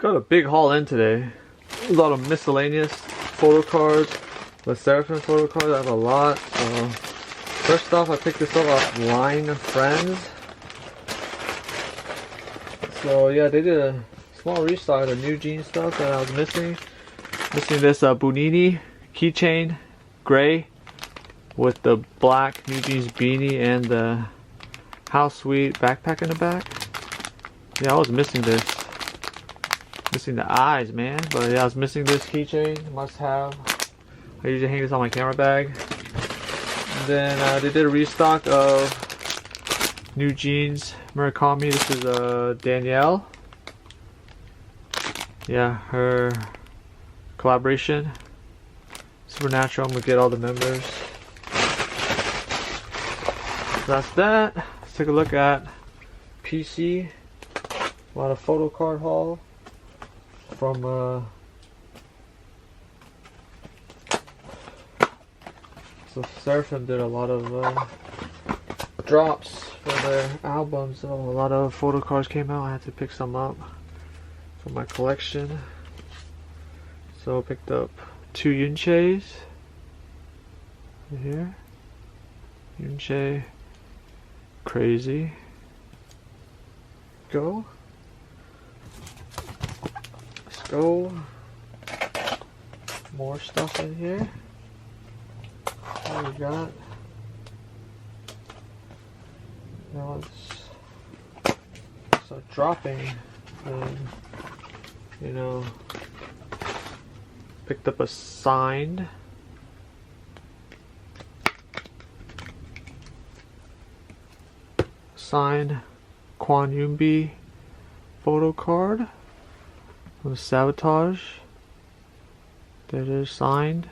Got a big haul in today. A lot of miscellaneous photo cards, Lesserafim photo cards. I have a lot. So first off, I picked this up off Line Friends. So yeah, they did a small restock of the Newjeans stuff that I was missing. Missing this Bunini keychain, gray, with the black Newjeans beanie and the House Sweet backpack in the back. Yeah, I was missing this. Missing the eyes, man. But yeah, I was missing this keychain. Must have. I usually hang this on my camera bag. And then they did a restock of Newjeans Murakami. This is Danielle. Yeah, her collaboration. Supernatural. I'm gonna get all the members. So that's that. Let's take a look at PC. A lot of photo card haul from so Lesserafim did a lot of drops for their albums, so a lot of photo cards came out. I had to pick some up for my collection. So I picked up 2 Yuncheis here. Yunchei, crazy. Go. Let's go. More stuff in here. What we got? Now it's a dropping thing. You know, picked up a signed Kwan Yumbi photo card with Sabotage. There it is, signed.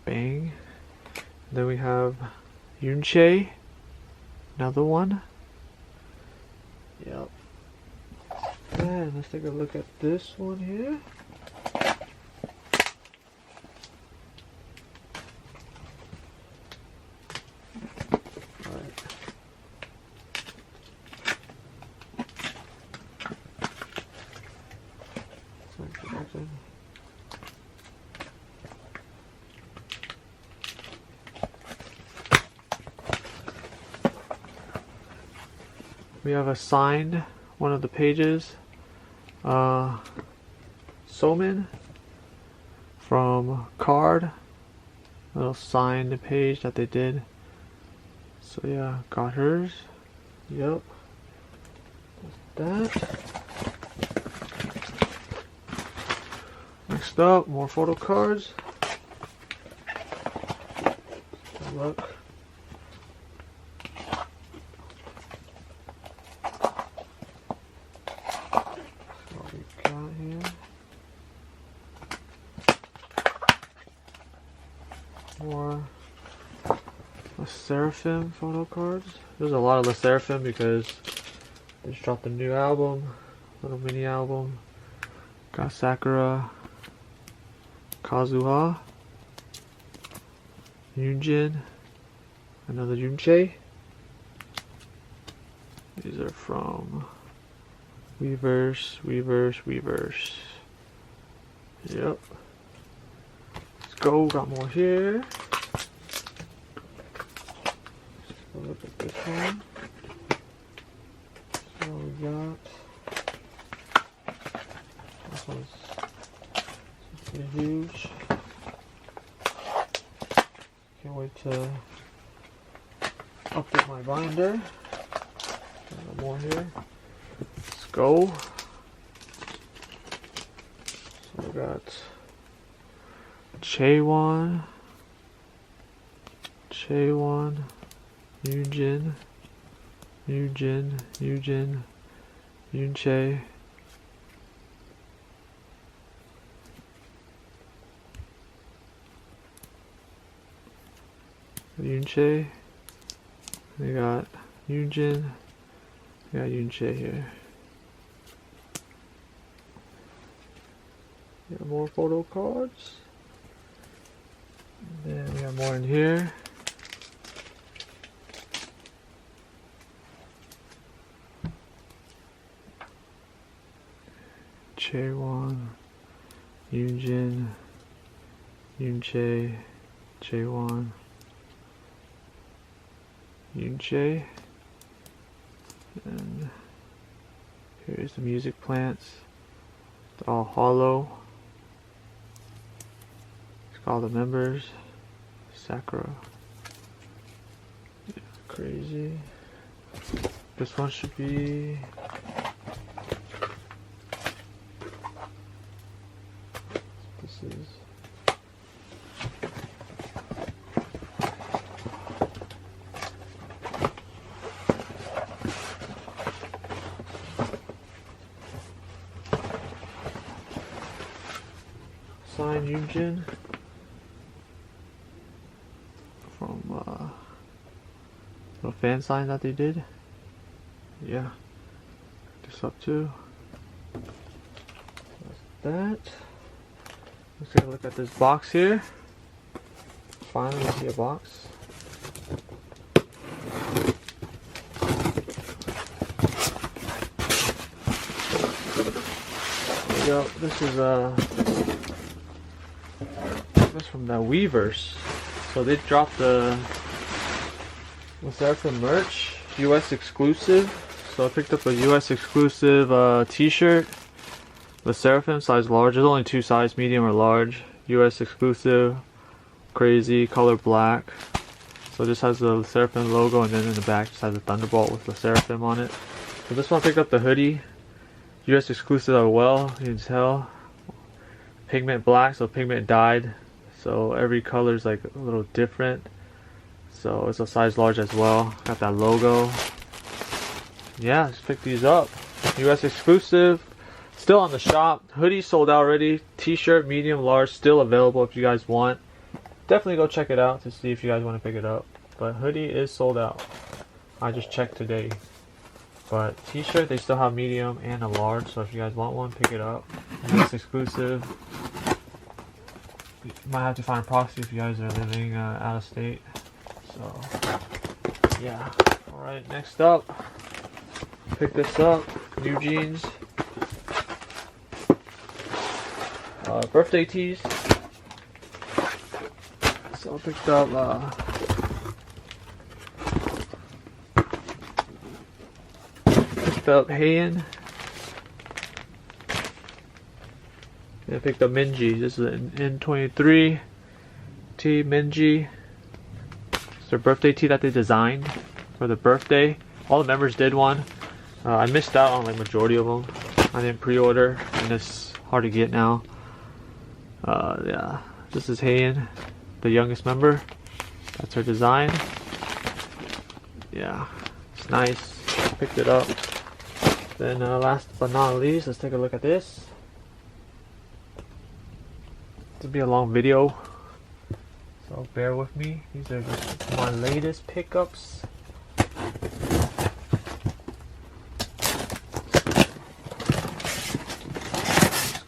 Bang. Then we have Yunchei, another one. Yep. And let's take a look at this one here. We have a signed one of the pages, Somin from Card, a little signed page that they did. So yeah, got hers. Yep. That. Next up, more photo cards. Look. What we got here. More Lesserafim photo cards. There's a lot of Lesserafim because they just dropped a new album, little mini album. Got Sakura, Kazuha, Yunjin, another Yunchei. These are from Weverse. Yep. Let's go. Got more here. Let's go look at this one. So we got. This one's huge. Can't wait to update my binder. Got more here. Let's go. So we got Chaewon, Yunjin, Yunchei. Yunchei. We got Yunjin. We got Yunchei here. We got more photo cards. And then we got more in here. Chaewon, Yoonjin, Yoonchae, Chaewon, Yoonchae, and here's the music plants. It's all hollow. It's got all the members. Sakura. Yeah, crazy. This one should be. This is. Sign Yoonjin from the fan sign that they did. Yeah, this up too. That's that. Let's take a look at this box here. Finally, we see a box. There you go. This is this from the Weverse. So they dropped the Lesserafim merch, US exclusive. So I picked up a US exclusive t-shirt. Lesserafim size large. There's only two sizes, medium or large. US exclusive, crazy, color black. So this has the Lesserafim logo, and then in the back just has a thunderbolt with Lesserafim on it. So this one I picked up the hoodie, US exclusive as well. You can tell, pigment black, so pigment dyed. So every color is like a little different. So it's a size large as well. Got that logo. Yeah, just pick these up. US exclusive. Still on the shop. Hoodie sold out already. T-shirt, medium, large, still available if you guys want. Definitely go check it out to see if you guys want to pick it up. But hoodie is sold out. I just checked today. But t-shirt, they still have medium and a large. So if you guys want one, pick it up. US exclusive. You might have to find a proxy if you guys are living out of state. So, yeah. Alright, next up. Pick this up. Newjeans. Birthday tees. So I picked up Hayen. I picked up Minji. This is an N23 tee, Minji. It's their birthday tee that they designed for the birthday. All the members did one. I missed out on like majority of them. I didn't pre-order, and it's hard to get now. Yeah, this is Hayen, the youngest member. That's her design. Yeah, it's nice. Picked it up. Then last but not least, let's take a look at this. This will be a long video, so bear with me. These are just my latest pickups. Let's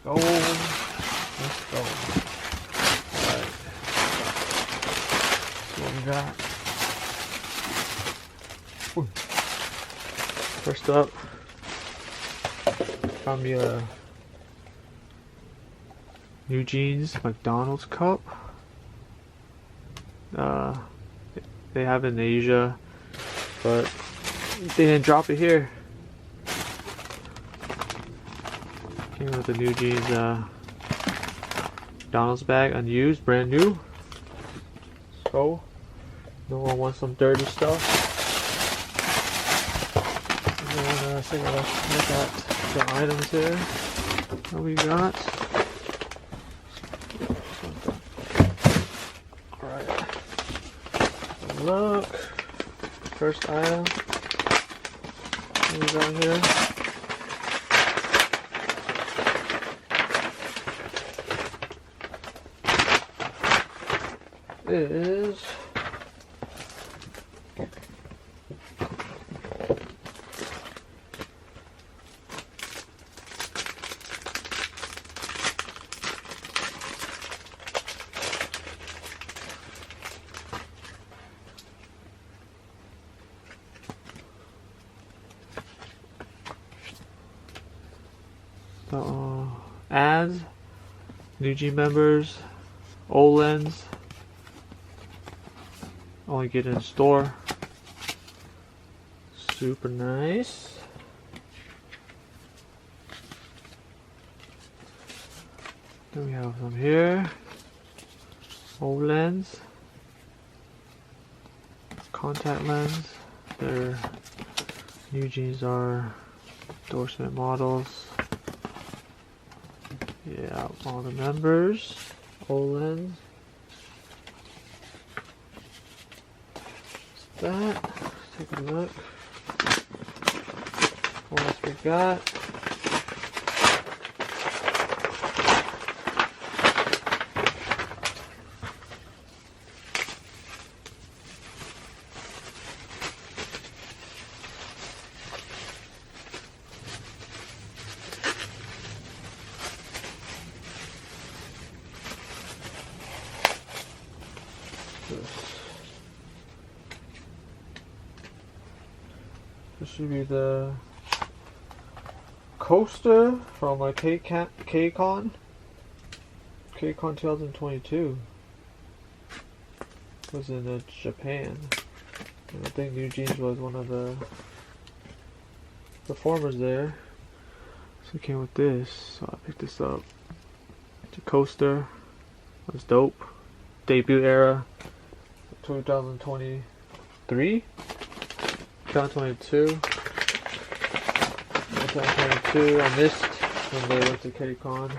go. Let's go. Alright. So what we got? Ooh. First up, found me a Newjeans McDonald's cup. They have it in Asia, but they didn't drop it here. Came with the Newjeans McDonald's bag, unused, brand new. So, no one wants some dirty stuff. And then let's look at the items here. What we got? Look, first item. What we got here? Is So, ads, Newjeans members, Olens. Only get in store. Super nice. Then we have some here. Olens. Contact lens. Their Newjeans are endorsement models. Yeah, all the members. Olens. That. Take a look. What else we got? This should be the coaster from a KCon 2022. Was in Japan. And I think Newjeans was one of the performers there. So it came with this. So I picked this up. The coaster was dope. Debut era 2023. 2022. 2022. I missed when they went to KCon.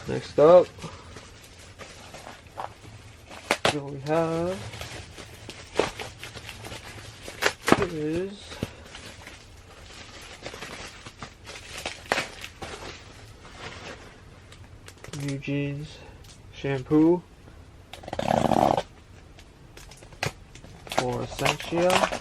Next up, what we have is Newjeans shampoo for Essentia.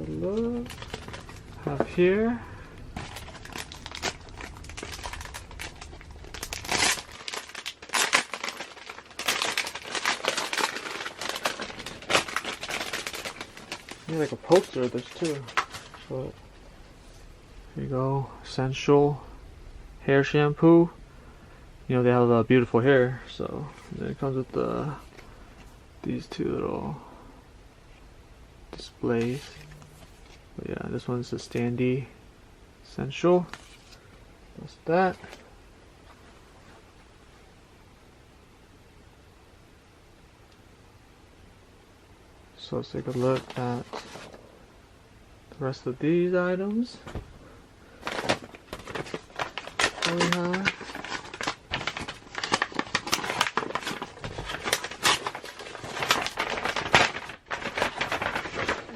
Look, have here like a poster of this too. So here you go, essential hair shampoo. You know they have beautiful hair, so then it comes with these two little displays. But yeah, this one's the standee essential. That's that. So let's take a look at the rest of these items. What we have.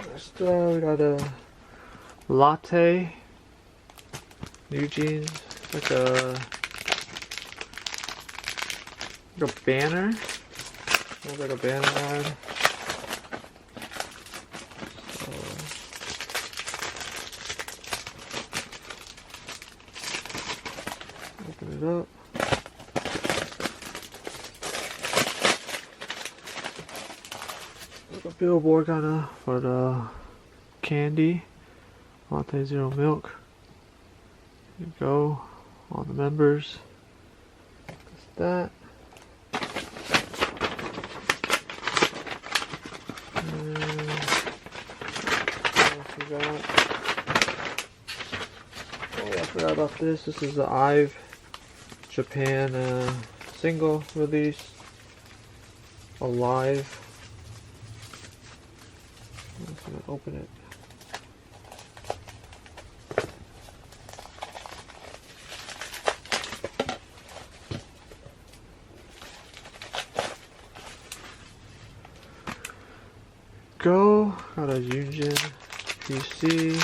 First, we got a latte Newjeans. It's like a banner. Looks like a banner ad. Open it up. Like a billboard kinda for the candy. Latte Zero Milk. Here you go. All the members. That's that. And what else we got? Oh, I forgot about this. This is the Ive Japan single release. Alive. I'm just gonna open it. Go. Got a Newjeans PC.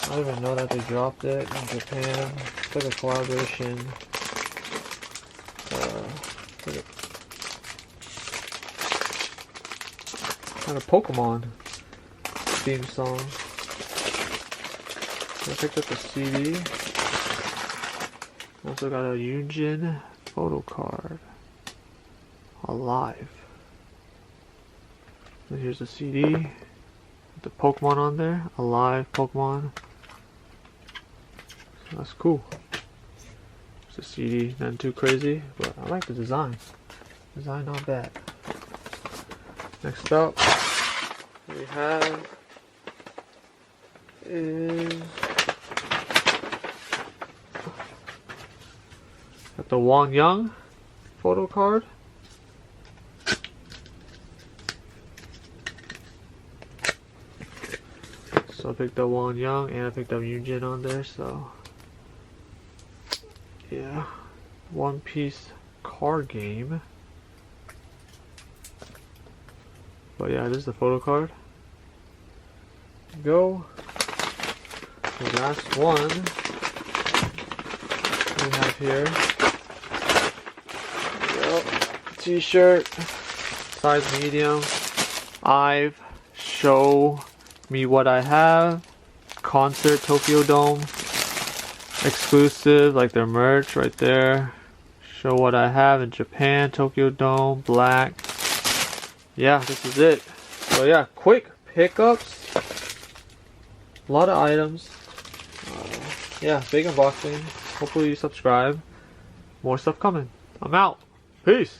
I didn't even know that they dropped it in Japan. It's like a collaboration. Like a kind of Pokemon theme song. I picked up the CD. Also got a Newjeans photo card. Alive. And here's the CD. With the Pokemon on there. Alive Pokemon. So that's cool. It's a CD, nothing too crazy, but I like the design. Design not bad. Next up, we have is got the Wang Yang photo card. So I picked up Wang Yang and I picked up Newjeans on there, so yeah. One Piece card game. But yeah, this is the photo card. Go. The last one we have here. T-shirt, size medium. Ive, show me what I have. Concert, Tokyo Dome. Exclusive, like their merch right there. Show what I have in Japan, Tokyo Dome, black. Yeah, this is it. So yeah, quick pickups. A lot of items. Yeah, big unboxing. Hopefully you subscribe. More stuff coming. I'm out. Peace.